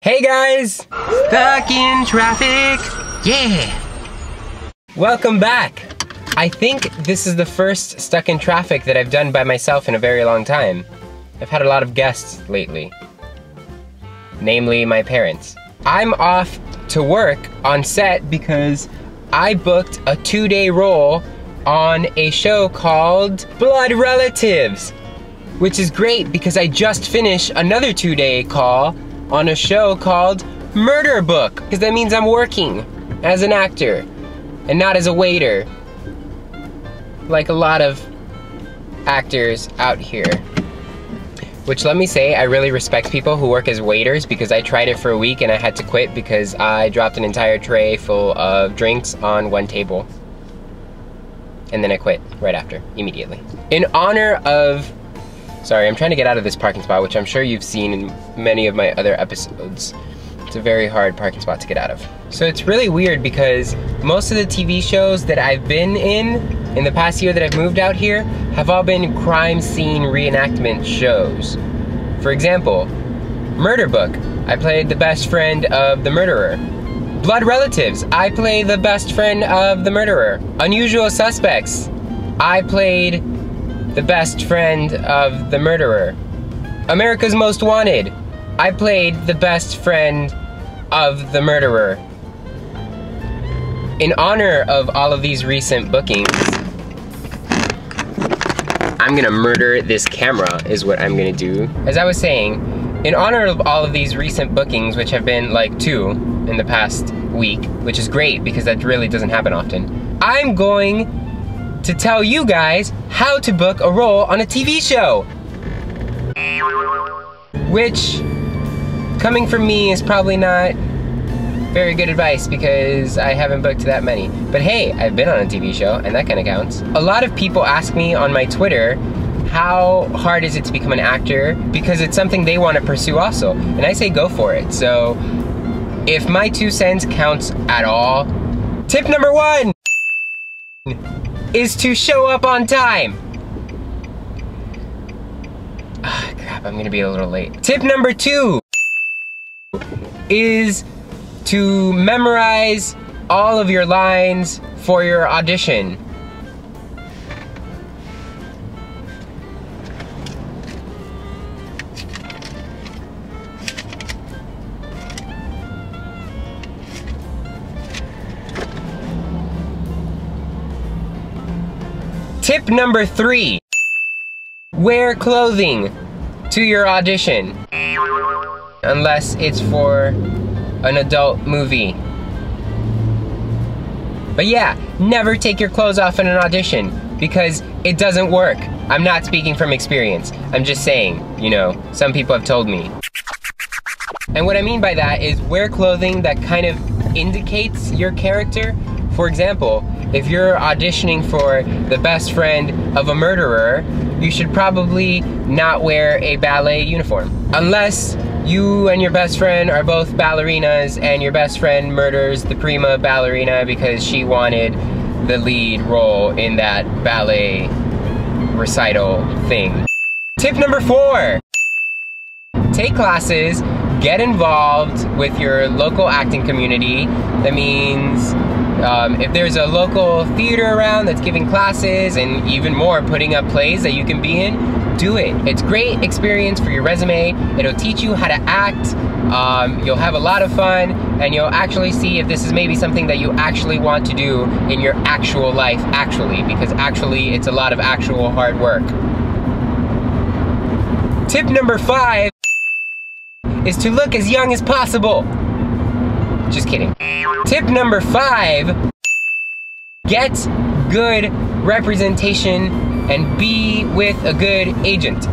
Hey guys! Stuck in traffic! Yeah! Welcome back! I think this is the first Stuck in Traffic that I've done by myself in a very long time. I've had a lot of guests lately. Namely, my parents. I'm off to work on set because I booked a 2-day role on a show called Blood Relatives, which is great because I just finished another 2-day call on a show called Murder Book, because that means I'm working as an actor and not as a waiter, like a lot of actors out here. Which, let me say, I really respect people who work as waiters, because I tried it for a week and I had to quit because I dropped an entire tray full of drinks on one table. And then I quit right after, immediately. In honor of, sorry, I'm trying to get out of this parking spot, which I'm sure you've seen in many of my other episodes. It's a very hard parking spot to get out of. So it's really weird because most of the TV shows that I've been in the past year that I've moved out here have all been crime scene reenactment shows. For example, Murder Book, I played the best friend of the murderer. Blood Relatives, I play the best friend of the murderer. Unusual Suspects, I played the best friend of the murderer. America's Most Wanted, I played the best friend of the murderer. In honor of all of these recent bookings, I'm gonna murder this camera is what I'm gonna do. As I was saying, in honor of all of these recent bookings, which have been like 2 in the past week, which is great because that really doesn't happen often, I'm going to tell you guys how to book a role on a TV show. Which, coming from me, is probably not very good advice because I haven't booked that many. But hey, I've been on a TV show and that kind of counts. A lot of people ask me on my Twitter, how hard is it to become an actor? Because it's something they want to pursue also. And I say go for it. So if my 2 cents counts at all, tip number 1 is to show up on time. Ah, crap, I'm gonna be a little late. Tip number 2 is to memorize all of your lines for your audition. Tip number 3, wear clothing to your audition, unless it's for an adult movie. But yeah, never take your clothes off in an audition because it doesn't work. I'm not speaking from experience. I'm just saying, you know, some people have told me. And what I mean by that is wear clothing that kind of indicates your character. For example, if you're auditioning for the best friend of a murderer, you should probably not wear a ballet uniform. Unless you and your best friend are both ballerinas and your best friend murders the prima ballerina because she wanted the lead role in that ballet recital thing. Tip number 4, take classes, get involved with your local acting community. That means if there's a local theater around that's giving classes and even more putting up plays that you can be in, do it. It's great experience for your resume. It'll teach you how to act. You'll have a lot of fun and you'll actually see if this is maybe something that you actually want to do in your actual life, because actually it's a lot of actual hard work. Tip number 5 is to look as young as possible. Just kidding. Tip number 5, get good representation and be with a good agent.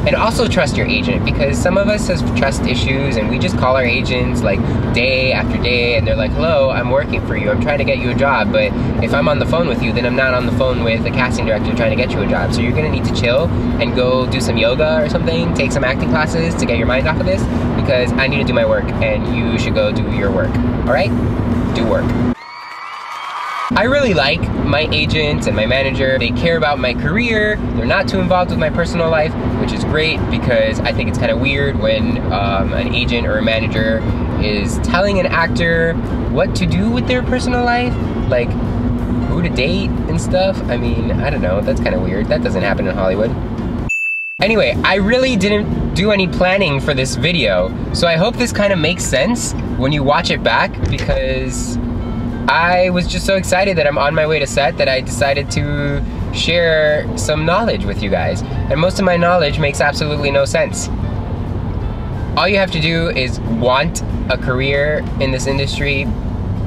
And also trust your agent, because some of us have trust issues and we just call our agents like day after day and they're like, hello, I'm working for you, I'm trying to get you a job, but if I'm on the phone with you, then I'm not on the phone with the casting director trying to get you a job. So you're gonna need to chill and go do some yoga or something, take some acting classes to get your mind off of this, because I need to do my work and you should go do your work, all right? Do work. I really like my agent and my manager. They care about my career. They're not too involved with my personal life, which is great because I think it's kind of weird when an agent or a manager is telling an actor what to do with their personal life, like who to date and stuff. I mean, I don't know, that's kind of weird. That doesn't happen in Hollywood. Anyway, I really didn't do any planning for this video, so I hope this kind of makes sense when you watch it back, because I was just so excited that I'm on my way to set that I decided to share some knowledge with you guys. And most of my knowledge makes absolutely no sense. All you have to do is want a career in this industry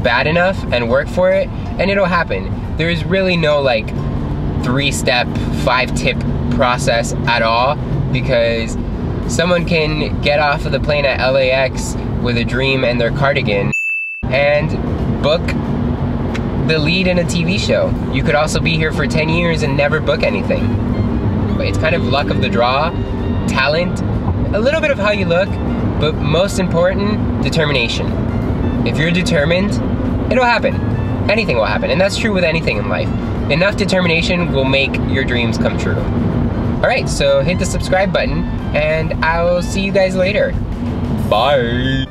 bad enough and work for it, and it'll happen. There is really no like 3-step, 5-tip process at all, because someone can get off of the plane at LAX with a dream and their cardigan and book the lead in a TV show. You could also be here for 10 years and never book anything. But it's kind of luck of the draw, talent, a little bit of how you look, but most important, determination. If you're determined, it'll happen. Anything will happen, and that's true with anything in life. Enough determination will make your dreams come true. Alright, so hit the subscribe button, and I'll see you guys later. Bye!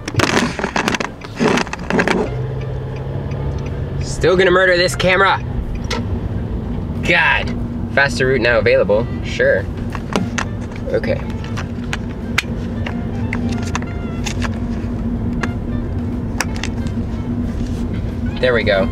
Still gonna murder this camera! God! Faster route now available. Sure. Okay. There we go.